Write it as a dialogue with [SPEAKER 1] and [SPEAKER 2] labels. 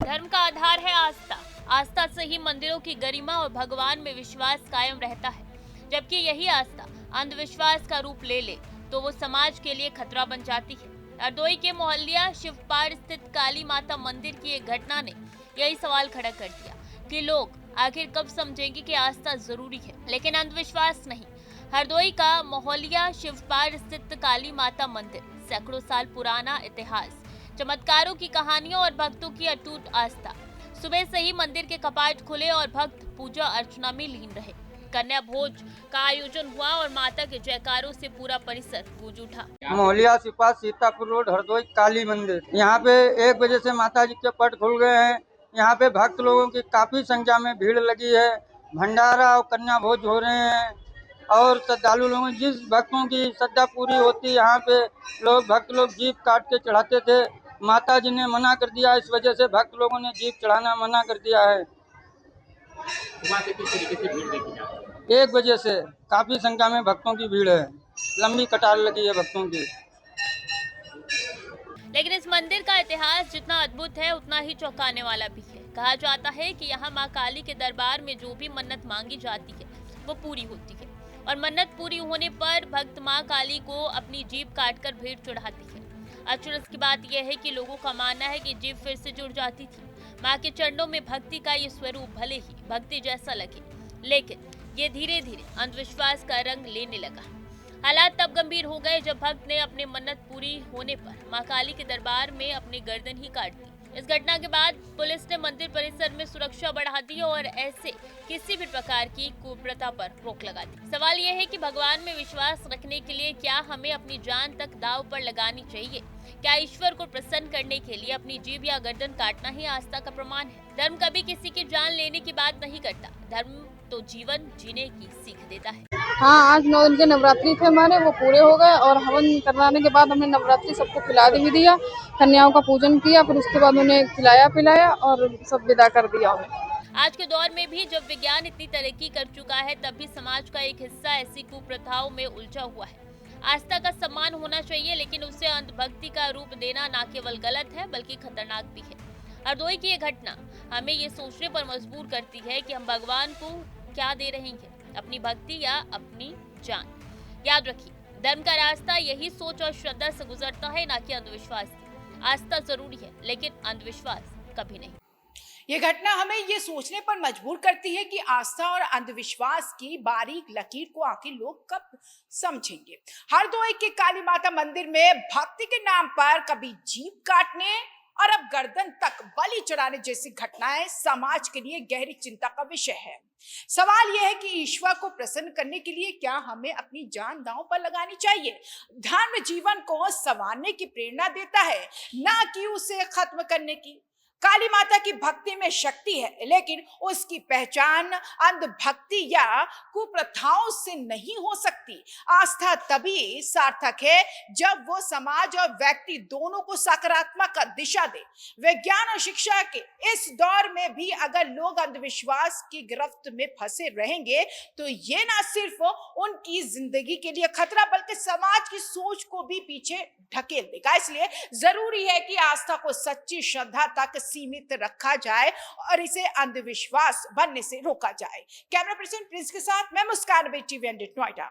[SPEAKER 1] धर्म का आधार है आस्था। आस्था से ही मंदिरों की गरिमा और भगवान में विश्वास कायम रहता है। जबकि यही आस्था अंधविश्वास का रूप ले ले तो वो समाज के लिए खतरा बन जाती है। हरदोई के मोहल्लिया शिवपार स्थित काली माता मंदिर की एक घटना ने यही सवाल खड़ा कर दिया कि लोग आखिर कब समझेंगे कि आस्था जरूरी है लेकिन अंधविश्वास नहीं। हरदोई का मोहल्लिया शिवपार स्थित काली माता मंदिर सैकड़ों साल पुराना इतिहास, चमत्कारों की कहानियों और भक्तों की अटूट आस्था। सुबह से ही मंदिर के कपाट खुले और भक्त पूजा अर्चना में लीन रहे। कन्या भोज का आयोजन हुआ और माता के जयकारों से पूरा परिसर गूंज उठा।
[SPEAKER 2] मोहलिया सिपा सीतापुर रोड हरदोई काली मंदिर, यहाँ पे 1 बजे से माता जी के पट खुल गए हैं। यहाँ पे भक्त लोगों की काफी संख्या में भीड़ लगी है। भंडारा और कन्या भोज हो रहे हैं और श्रद्धालु लोगों जिस भक्तों की श्रद्धा पूरी होती, यहाँ पे भक्त लोग जीप काट के चढ़ाते थे। माता जी ने मना कर दिया, इस वजह से भक्त लोगों ने जीप चढ़ाना मना कर दिया है।
[SPEAKER 3] वहाँ से किस तरीके से भीड़ देखी जाती है?
[SPEAKER 2] 1 बजे से काफी संख्या में भक्तों की भीड़ है, लंबी कतार लगी है भक्तों की।
[SPEAKER 1] लेकिन इस मंदिर का इतिहास जितना अद्भुत है उतना ही चौंकाने वाला भी है। कहा जाता है कि यहाँ माँ काली के दरबार में जो भी मन्नत मांगी जाती है वो पूरी होती है और मन्नत पूरी होने पर भक्त माँ काली को अपनी जीभ काटकर भेंट चढ़ाती है। अचरज की बात यह है कि लोगों का मानना है कि जीभ फिर से जुड़ जाती थी। माँ के चरणों में भक्ति का ये स्वरूप भले ही भक्ति जैसा लगे लेकिन ये धीरे धीरे अंधविश्वास का रंग लेने लगा। हालात तब गंभीर हो गए जब भक्त ने अपने मन्नत पूरी होने पर मां काली के दरबार में अपनी गर्दन ही काट दी। इस घटना के बाद पुलिस ने मंदिर परिसर में सुरक्षा बढ़ा दी और ऐसे किसी भी प्रकार की कुप्रथा पर रोक लगा दी। सवाल यह है कि भगवान में विश्वास रखने के लिए क्या हमें अपनी जान तक दांव पर लगानी चाहिए? क्या ईश्वर को प्रसन्न करने के लिए अपनी जीभ या गर्दन काटना ही आस्था का प्रमाण है? धर्म कभी किसी की जान लेने की बात नहीं करता, धर्म तो जीवन जीने की सीख देता है।
[SPEAKER 4] हाँ, आज 9 दिन के नवरात्रि थे हमारे, वो पूरे हो गए और हवन करवाने के बाद हमने नवरात्रि सबको खिला भी दिया, कन्याओं का पूजन किया, फिर उसके बाद उन्हें खिलाया पिलाया और सब विदा कर दिया उन्हें।
[SPEAKER 1] आज के दौर में भी जब विज्ञान इतनी तरक्की कर चुका है तब भी समाज का एक हिस्सा ऐसी कुप्रथाओं में उलझा हुआ है। आस्था का सम्मान होना चाहिए लेकिन उसे अंधभक्ति का रूप देना न केवल गलत है बल्कि खतरनाक भी है। हरदोई की ये घटना हमें ये सोचने पर मजबूर करती है कि हम भगवान को क्या दे रहे हैं, अपनी भक्ति या अपनी जान। याद रखिए, धर्म का रास्ता यही सोच और श्रद्धा से गुजरता है, ना कि अंधविश्वास से। आस्था जरूरी है लेकिन अंधविश्वास कभी नहीं।
[SPEAKER 5] ये घटना हमें ये सोचने पर मजबूर करती है कि आस्था और अंधविश्वास की बारीक लकीर को आखिर लोग कब समझेंगे। हरदोई के काली माता मंदिर में भक्ति के नाम पर कभी जीभ काटने और अब गर्दन तक बलि चढ़ाने जैसी घटनाएं समाज के लिए गहरी चिंता का विषय है। सवाल यह है कि ईश्वर को प्रसन्न करने के लिए क्या हमें अपनी जान दांव पर लगानी चाहिए? धर्म जीवन को संवारने की प्रेरणा देता है, ना कि उसे खत्म करने की। काली माता की भक्ति में शक्ति है लेकिन उसकी पहचान अंधभक्ति या कुप्रथाओं से नहीं हो सकती। आस्था तभी सार्थक है जब वो समाज और व्यक्ति दोनों को सकारात्मक दिशा दे। विज्ञान और शिक्षा के इस दौर में भी अगर लोग अंधविश्वास की गिरफ्त में फंसे रहेंगे तो ये ना सिर्फ उनकी जिंदगी के लिए खतरा बल्कि समाज की सोच को भी पीछे ढकेल देगा। इसलिए जरूरी है कि आस्था को सच्ची श्रद्धा तक सीमित रखा जाए और इसे अंधविश्वास बनने से रोका जाए। कैमरा पर्सन प्रिंस के साथ मैं मुस्कान बेटी, नोएडा।